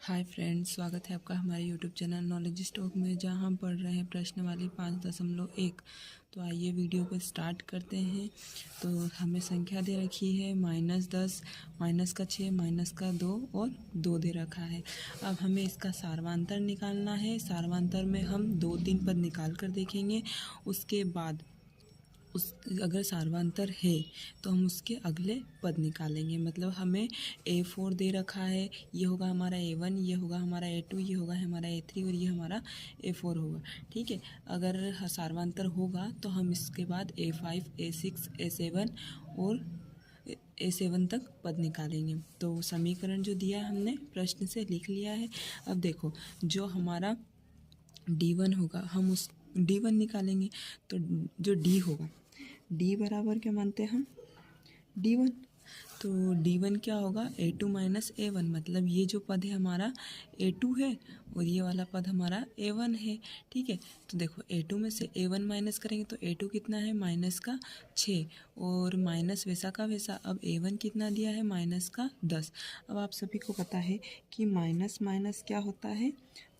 Hi friends, स्वागत है आपका हमारे यूट्यूब चैनल नॉलेज स्टॉक में, जहां हम पढ़ रहे हैं प्रश्न वाली 5.1। तो आइए वीडियो को स्टार्ट करते हैं। तो हमें संख्या दे रखी है -10, -6, -2 और 2 दे रखा है। अब हमें इसका सार्वांतर निकालना है। सार्वांतर में हम 2-3 पद निकाल कर देखेंगे। उसके बाद अगर सार्वांतर है तो हम उसके अगले पद निकालेंगे। मतलब हमें A4 दे रखा है, ये होगा हमारा A1, ये होगा हमारा A2, ये होगा हमारा A3 और ये हमारा A4 होगा। ठीक है, अगर सार्वांतर होगा तो हम इसके बाद A5, A6, A7 और A7 तक पद निकालेंगे। तो समीकरण जो दिया है हमने प्रश्न से लिख लिया है। अब देखो, जो हमारा D1 होगा हम उस D1 निकालेंगे। तो जो D होगा, D बराबर क्या मानते हैं हम, D1। तो D1 क्या होगा, A2 माइनस A1। मतलब ये जो पद है हमारा A2 है और ये वाला पद हमारा A1 है। ठीक है, तो देखो A2 में से A1 माइनस करेंगे तो A2 कितना है, -6 और माइनस वैसा का वैसा। अब A1 कितना दिया है, -10। अब आप सभी को पता है कि माइनस माइनस क्या होता है,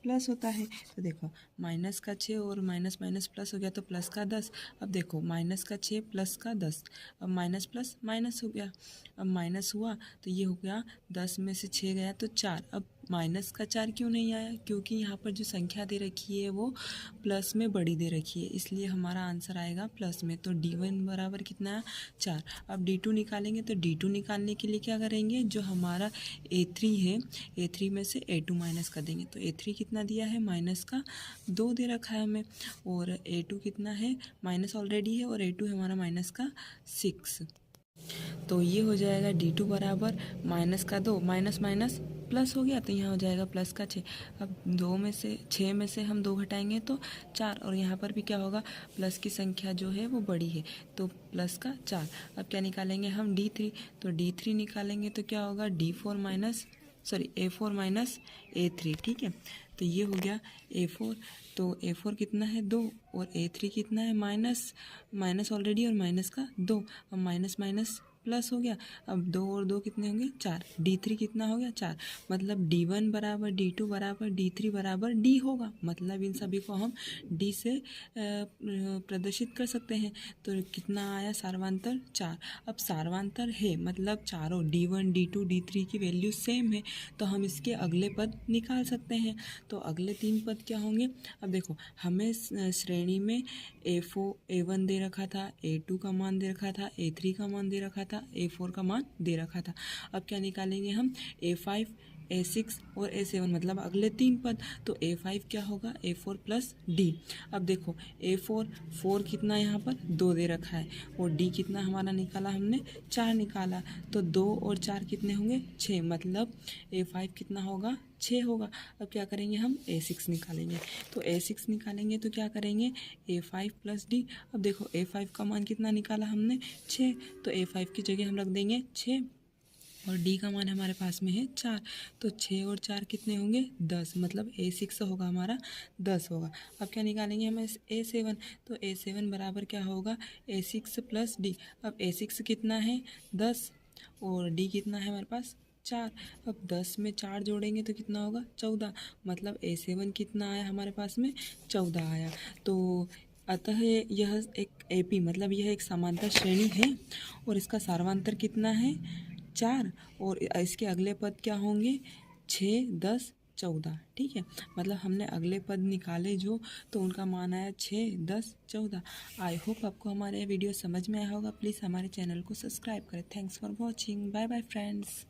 प्लस होता है। तो देखो -6 और माइनस माइनस प्लस हो गया तो +10। अब देखो -6 +10, अब माइनस प्लस माइनस हो गया। अब माइनस हुआ तो ये हो गया, 10 में से 6 गया तो 4। अब -4 क्यों नहीं आया, क्योंकि यहाँ पर जो संख्या दे रखी है वो प्लस में बड़ी दे रखी है, इसलिए हमारा आंसर आएगा प्लस में। तो D1 बराबर कितना है, 4। अब D2 निकालेंगे। तो D2 निकालने के लिए क्या करेंगे, जो हमारा A3 है, A3 में से A2 माइनस कर देंगे। तो A3 कितना दिया है, -2 दे रखा है हमें। और A2 कितना है, माइनस ऑलरेडी है और A2 है हमारा -6। तो ये हो जाएगा D2 बराबर -2, माइनस माइनस प्लस हो गया तो यहाँ हो जाएगा +6। अब 6 में से हम 2 घटाएंगे तो 4, और यहाँ पर भी क्या होगा, प्लस की संख्या जो है वो बड़ी है तो +4। अब क्या निकालेंगे हम, D3। तो D3 निकालेंगे तो क्या होगा, A4 माइनस A3। ठीक है, तो ये हो गया A4। तो A4 कितना है, 2 और A3 कितना है, माइनस ऑलरेडी और माइनस का 2। अब माइनस माइनस प्लस हो गया। अब 2 और 2 कितने होंगे, 4। D3 कितना हो गया, 4। मतलब D1 बराबर D2 बराबर D3 बराबर D होगा। मतलब इन सभी को हम D से प्रदर्शित कर सकते हैं। तो कितना आया सार्वांतर, 4। अब सार्वांतर है मतलब चारों D1, D2, D3 की वैल्यू सेम है, तो हम इसके अगले पद निकाल सकते हैं। तो अगले 3 पद क्या होंगे, अब देखो हमें श्रेणी में A4, A1 दे रखा था, A2 का मान दे रखा था, A3 का मान दे रखा था, A4 का मान दे रखा था। अब क्या निकालेंगे हम, A5, A6 और A7, मतलब अगले 3 पद। तो A5 क्या होगा, A4 प्लस D। अब देखो A4 कितना यहाँ पर 2 दे रखा है और D कितना हमारा निकाला हमने, 4 निकाला। तो 2 और 4 कितने होंगे, 6। मतलब A5 कितना होगा, 6 होगा। अब क्या करेंगे हम, A6 निकालेंगे। तो A6 निकालेंगे तो क्या करेंगे, A5 प्लस D। अब देखो A5 का मान कितना निकाला हमने, 6। तो A5 की जगह हम रख देंगे 6 और D का मान हमारे पास में है 4। तो 6 और 4 कितने होंगे, 10। मतलब A6 होगा हमारा 10 होगा। अब क्या निकालेंगे हम, A7। तो A7 बराबर क्या होगा, A6 प्लस D। अब A6 कितना है, 10 और D कितना है हमारे पास, 4। अब 10 में 4 जोड़ेंगे तो कितना होगा, 14। मतलब A7 कितना आया हमारे पास में, 14 आया। तो अतः यह एक AP मतलब यह एक समांतर श्रेणी है और इसका सार्वांतर कितना है, 4। और इसके अगले पद क्या होंगे, 6, 10, 14। ठीक है, मतलब हमने अगले पद निकाले जो, तो उनका मान आया 6, 10, 14। आई होप आपको हमारे वीडियो समझ में आया होगा। प्लीज़ हमारे चैनल को सब्सक्राइब करें। Thanks for watching, bye bye friends.